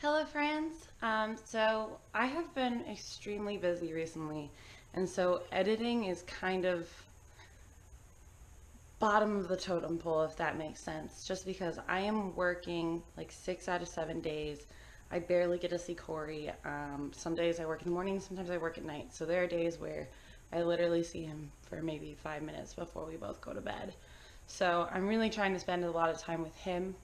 Hello friends. So I have been extremely busy recently, and so editing is kind of bottom of the totem pole, if that makes sense, just because I am working like 6 out of 7 days. I barely get to see Cory. Some days I work in the morning, sometimes I work at night. So there are days where I literally see him for maybe 5 minutes before we both go to bed. So I'm really trying to spend a lot of time with him,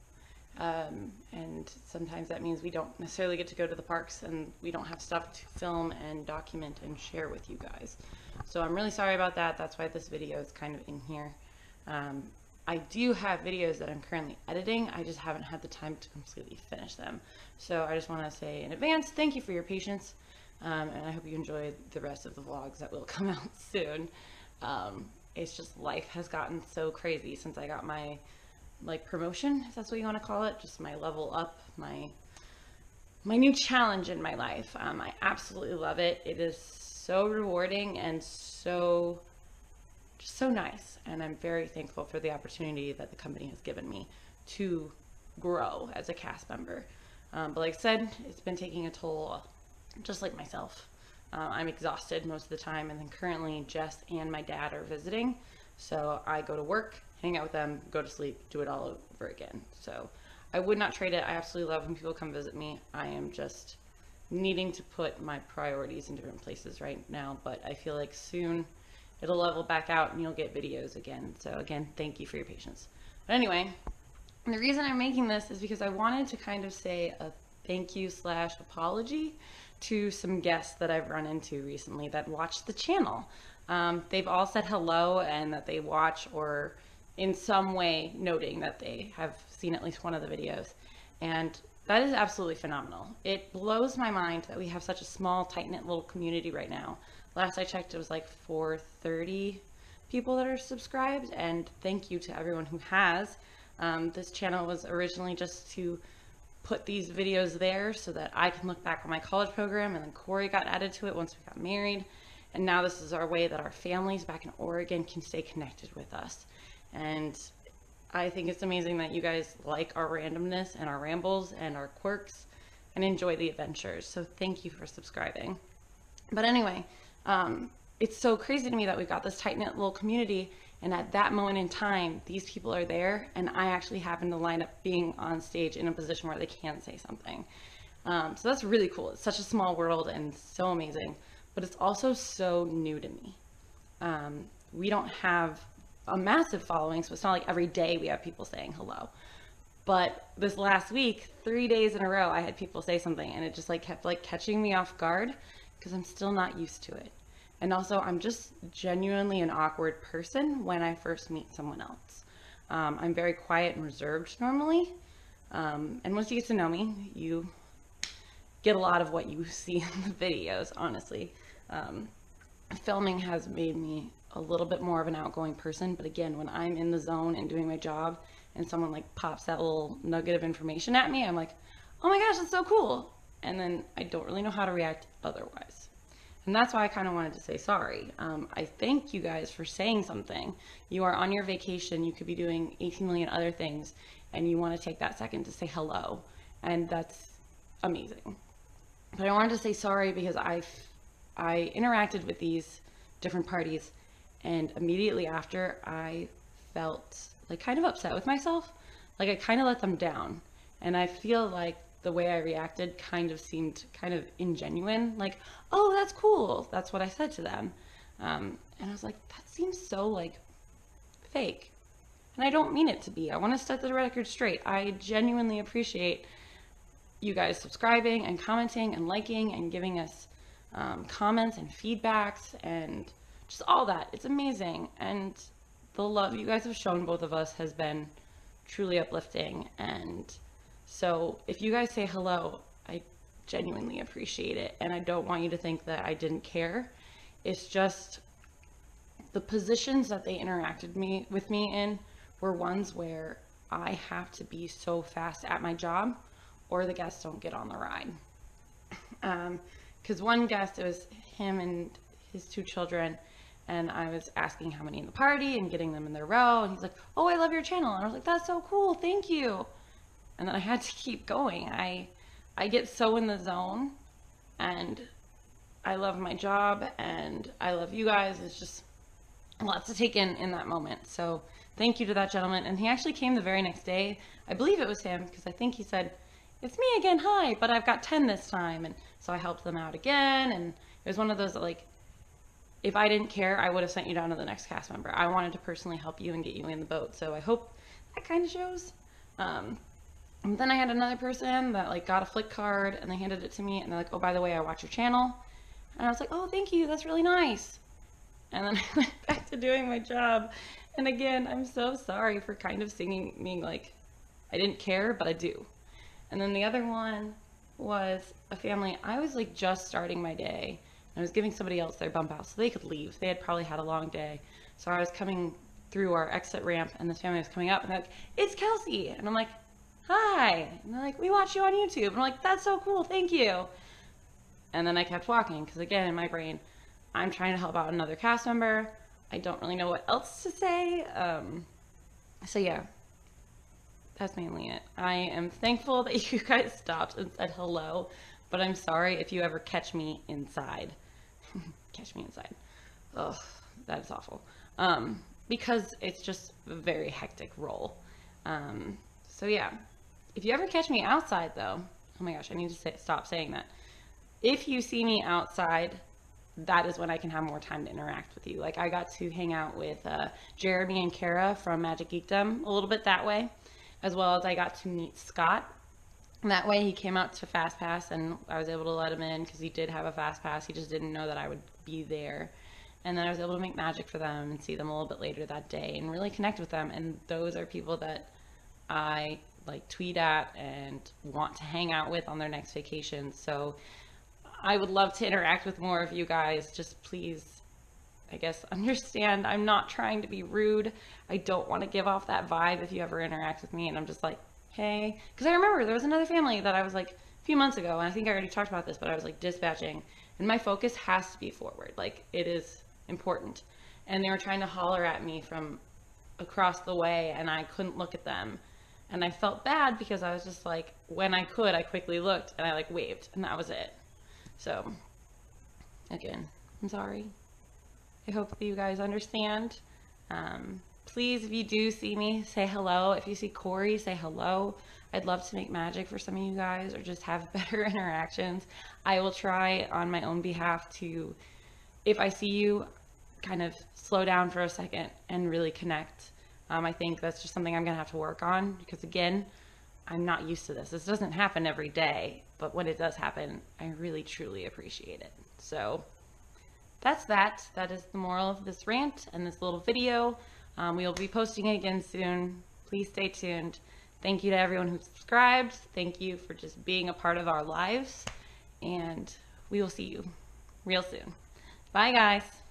and sometimes that means we don't necessarily get to go to the parks and we don't have stuff to film and document and share with you guys. So I'm really sorry about that. That's why this video is kind of in here. Um, I do have videos that I'm currently editing. I just haven't had the time to completely finish them. So I just want to say in advance, thank you for your patience. And I hope you enjoy the rest of the vlogs that will come out soon. It's just life has gotten so crazy since I got my promotion, if that's what you want to call it, just my level up, my new challenge in my life. I absolutely love it. It is so rewarding and just so nice, and I'm very thankful for the opportunity that the company has given me to grow as a cast member. But like I said, it's been taking a toll, just like myself. I'm exhausted most of the time, and then currently Jess and my dad are visiting, so I go to work, hang out with them, go to sleep, do it all over again. So I would not trade it. I absolutely love when people come visit me. I am just needing to put my priorities in different places right now, but I feel like soon it'll level back out and you'll get videos again. So again, thank you for your patience. But anyway, the reason I'm making this is because I wanted to kind of say a thank you / apology to some guests that I've run into recently that watch the channel. They've all said hello and that they watch, or in some way noting that they have seen at least one of the videos. And that is absolutely phenomenal. It blows my mind that we have such a small, tight-knit little community right now. Last I checked, it was like 430 people that are subscribed, and thank you to everyone who has. This channel was originally just to put these videos there so that I can look back on my college program, and then Cory got added to it once we got married. And now this is our way that our families back in Oregon can stay connected with us. And I think it's amazing that you guys like our randomness and our rambles and our quirks and enjoy the adventures. So thank you for subscribing. But anyway, it's so crazy to me that we've got this tight-knit little community, and at that moment in time, these people are there, and I actually happen to line up being on stage in a position where they can say something. So that's really cool. It's such a small world and so amazing, but it's also so new to me. We don't have a massive following, so it's not like every day we have people saying hello. But this last week, 3 days in a row, I had people say something, and it just kept catching me off guard because I'm still not used to it. And also, I'm just genuinely an awkward person when I first meet someone else. I'm very quiet and reserved normally, and once you get to know me, you get a lot of what you see in the videos, honestly. Filming has made me a little bit more of an outgoing person, but again, when I'm in the zone and doing my job and someone pops that little nugget of information at me, I'm like, oh my gosh, that's so cool. And then I don't really know how to react otherwise. And that's why I kind of wanted to say sorry. I thank you guys for saying something. You are on your vacation, you could be doing 18 million other things, and you want to take that second to say hello, and that's amazing. But I wanted to say sorry because I interacted with these different parties, and immediately after I felt kind of upset with myself. I kind of let them down, and I feel like the way I reacted kind of seemed kind of ingenuine, oh, that's cool. That's what I said to them. And I was like, that seems so fake. And I don't mean it to be. I want to set the record straight. I genuinely appreciate you guys subscribing and commenting and liking and giving us comments and feedbacks and just all that. It's amazing. And the love you guys have shown both of us has been truly uplifting. And so if you guys say hello, I genuinely appreciate it. And I don't want you to think that I didn't care. It's just the positions that they interacted with me in were ones where I have to be so fast at my job or the guests don't get on the ride. Because one guest, it was him and his 2 children, and I was asking how many in the party and getting them in their row, and he's like, oh, I love your channel. And I was like, that's so cool, thank you. And then I had to keep going. I I get so in the zone, and I love my job and I love you guys. It's just lots to take in that moment. So thank you to that gentleman. And he actually came the very next day. I believe it was him, because I think he said, "It's me again, hi, but I've got 10 this time." And so I helped them out again. And it was one of those that, like, if I didn't care, I would have sent you down to the next cast member. I wanted to personally help you and get you in the boat. So I hope that kind of shows. And then I had another person that, like, got a flick card and they handed it to me and they're like, "Oh, by the way, I watch your channel." And I was like, "Oh, thank you. That's really nice." And then I went back to doing my job. And again, I'm so sorry for kind of being like, I didn't care, but I do. And then the other one was a family. I was, like, just starting my day. And I was giving somebody else their bump out so they could leave. They had probably had a long day. So I was coming through our exit ramp and this family was coming up and they're like, "It's Kelsey." And I'm like, "Hi." And they're like, "We watch you on YouTube." And I'm like, "That's so cool. Thank you." And then I kept walking because, again, in my brain, I'm trying to help out another cast member. I don't really know what else to say. So yeah, that's mainly it. I am thankful that you guys stopped and said hello, but I'm sorry if you ever catch me inside. Catch me inside. Ugh, that is awful. Because it's just a very hectic role. So yeah, if you ever catch me outside though, oh my gosh, I need to stop saying that. If you see me outside, that is when I can have more time to interact with you. Like, I got to hang out with Jeremy and Kara from Magic Geekdom a little bit that way, as well as I got to meet Scott. And that way he came out to Fast Pass and I was able to let him in because he did have a Fast Pass. He just didn't know that I would be there. And then I was able to make magic for them and see them a little bit later that day and really connect with them. And those are people that I, like, tweet at and want to hang out with on their next vacation. So I would love to interact with more of you guys. Just please, I guess, understand I'm not trying to be rude. I don't want to give off that vibe if you ever interact with me and I'm just like, "Hey." Because I remember there was another family that I was like, a few months ago, and I think I already talked about this, but I was like dispatching, and my focus has to be forward. Like, it is important. And they were trying to holler at me from across the way and I couldn't look at them. And I felt bad because I was just like, when I could, I quickly looked and I, like, waved and that was it. So again, I'm sorry. I hope that you guys understand. Please, if you do see me, say hello. If you see Cory, say hello. I'd love to make magic for some of you guys or just have better interactions. I will try on my own behalf to, if I see you, kind of slow down for a second and really connect. I think that's just something I'm gonna have to work on because, again, I'm not used to this. This doesn't happen every day, but when it does happen, I really truly appreciate it. So that's that. That is the moral of this rant and this little video. We will be posting it again soon. Please stay tuned. Thank you to everyone who subscribed. Thank you for just being a part of our lives, and we will see you real soon. Bye, guys.